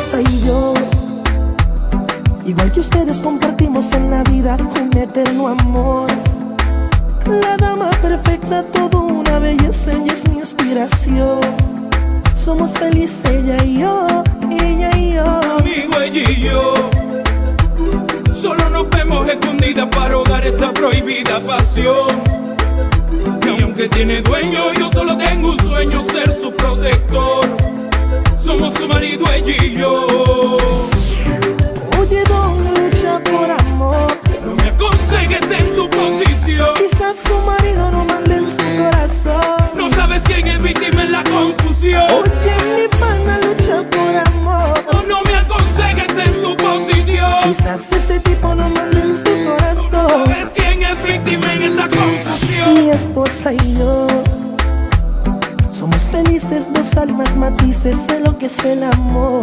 esposa y yo, igual que ustedes, compartimos en la vida un eterno amor. La dama perfecta, todo una belleza, ella es mi inspiración. Somos felices ella y yo, ella y yo. Amigo, ella y yo, solo nos vemos escondidas para ahogar esta prohibida pasión. Y aunque tiene dueño, yo solo tengo un sueño, ser su protector. Somos su marido, ella y yo. Oye, don, lucha por amor. No me aconsejes en tu posición. Quizás su marido no mande en su corazón. No sabes quién es víctima en la confusión. Oye, mi pana, lucha por amor. No me aconsejes en tu posición. Quizás ese tipo no mande en su corazón. No sabes quién es víctima en esta confusión. Mi esposa y yo somos felices, dos almas matices en lo que es el amor.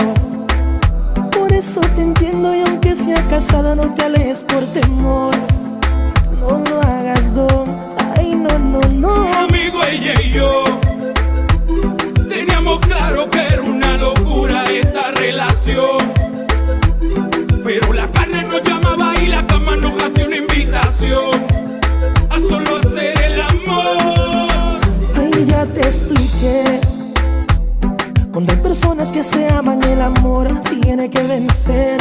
Por eso te entiendo y aunque sea casada no te alejes por temor. No lo hagas, don, ay no, no, no. Amigo, ella y yo teníamos claro que era una locura esta relación, pero la carne nos llamaba y la cama nos hacía una invitación a solo hacer el amor. Ay, ya te expliqué. Cuando hay personas que se aman, el amor tiene que vencer.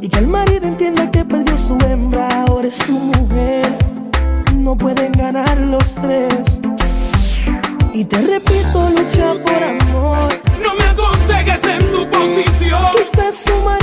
Y que el marido entienda que perdió su hembra, ahora es su mujer. No pueden ganar los tres. Y te repito, lucha por amor. No me aconsejes en tu posición. Quizás su marido